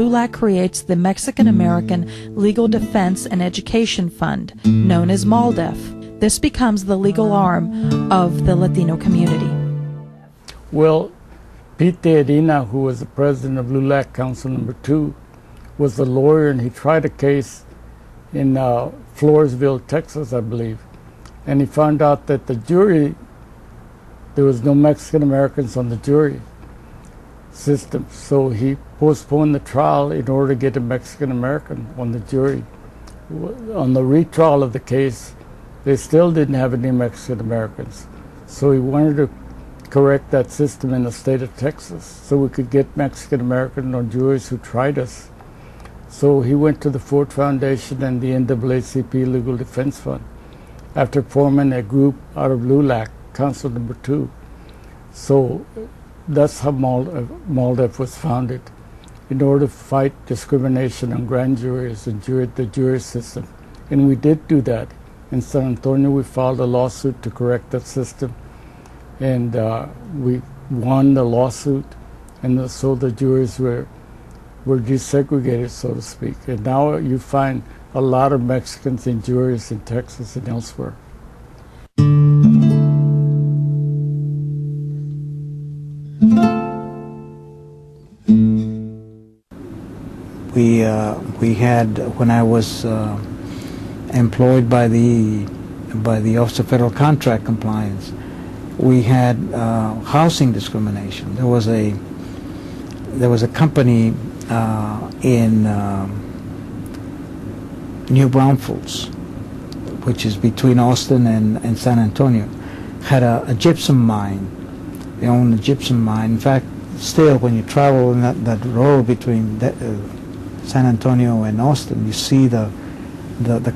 LULAC creates the Mexican American Legal Defense and Education Fund, known as MALDEF. This becomes the legal arm of the Latino community. Well, Pete Teodina, who was the president of LULAC Council Number 2, was the lawyer, and he tried a case in Floresville, Texas, I believe. And he found out that the jury, there was no Mexican Americans on the jury system. So he postponed the trial in order to get a Mexican American on the jury. On the retrial of the case, they still didn't have any Mexican Americans. So he wanted to correct that system in the state of Texas so we could get Mexican Americans on juries who tried us. So he went to the Ford Foundation and the NAACP Legal Defense Fund after forming a group out of LULAC, Council Number 2. So that's how MALDEF was founded, in order to fight discrimination on grand juries and the jury system. And we did do that. In San Antonio, we filed a lawsuit to correct that system, and we won the lawsuit, and so the juries were desegregated, so to speak. And now you find a lot of Mexicans in juries in Texas and elsewhere. We had, when I was employed by the Office of Federal Contract Compliance, we had housing discrimination. There was a company in New Braunfels, which is between Austin and San Antonio, had a gypsum mine. They owned a gypsum mine. In fact, still, when you travel in that road between San Antonio and Austin, you see the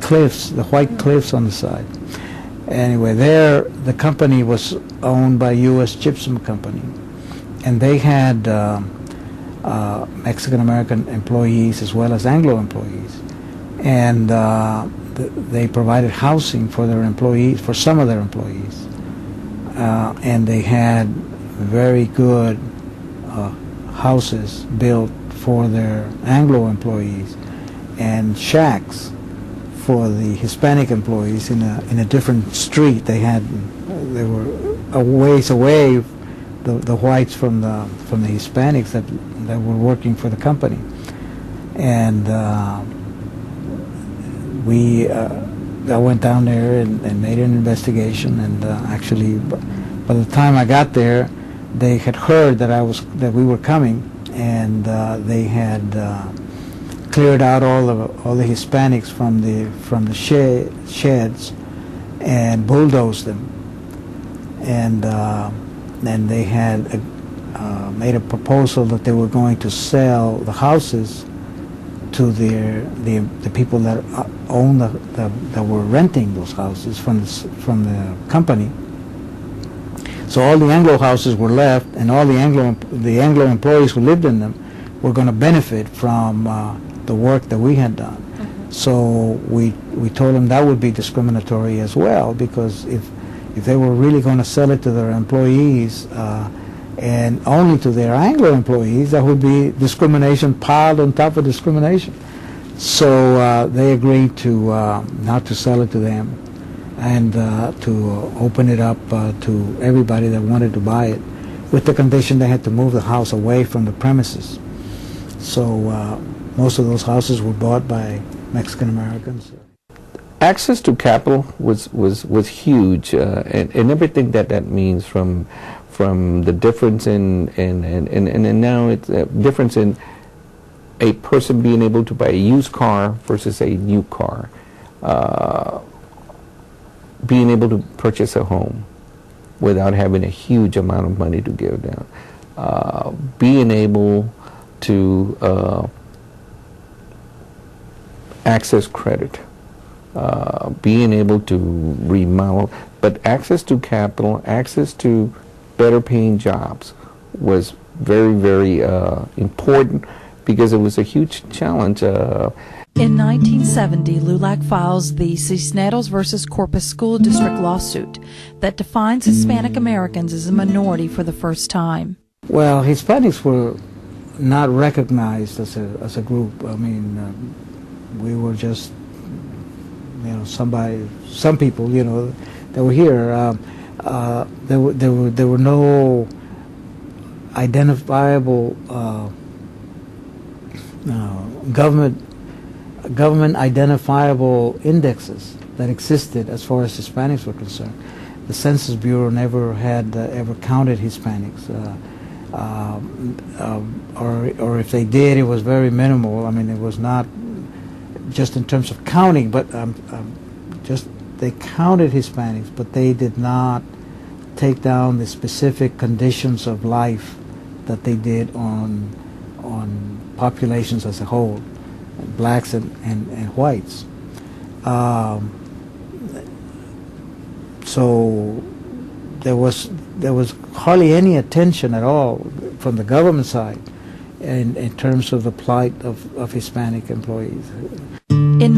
cliffs, the white cliffs on the side. Anyway, there the company was owned by U.S. Gypsum Company, and they had Mexican American employees as well as Anglo employees, and they provided housing for their employees, for some of their employees, and they had very good houses built for their Anglo employees and shacks for the Hispanic employees in a different street. They were a ways away, the whites from the Hispanics that were working for the company, and I went down there and made an investigation, and actually by the time I got there, they had heard that we were coming, and they had cleared out all the Hispanics from the sheds and bulldozed them, and then they had made a proposal that they were going to sell the houses to the people that own that were renting those houses from the company. So all the Anglo houses were left, and all the Anglo employees who lived in them were going to benefit from the work that we had done. Mm-hmm. So we told them that would be discriminatory as well, because if they were really going to sell it to their employees and only to their Anglo employees, that would be discrimination piled on top of discrimination. So they agreed to not to sell it to them, and to open it up to everybody that wanted to buy it, with the condition they had to move the house away from the premises. So most of those houses were bought by Mexican Americans. Access to capital was huge, and everything that means, from the difference and now it's a difference in a person being able to buy a used car versus a new car. Being able to purchase a home without having a huge amount of money to give down. Being able to access credit. Being able to remodel. But access to capital, access to better paying jobs was very, very important, because it was a huge challenge. In 1970, LULAC files the Cisneros versus Corpus School District lawsuit that defines Hispanic Americans as a minority for the first time. Well, Hispanics were not recognized as a group. I mean, we were just, some people, that were here. There were no identifiable government identifiable indexes that existed as far as Hispanics were concerned. The Census Bureau never had ever counted Hispanics, or if they did, it was very minimal. I mean, it was not just in terms of counting, but just they counted Hispanics, but they did not take down the specific conditions of life that they did on populations as a whole, blacks and whites. So there was hardly any attention at all from the government side in terms of the plight of Hispanic employees. In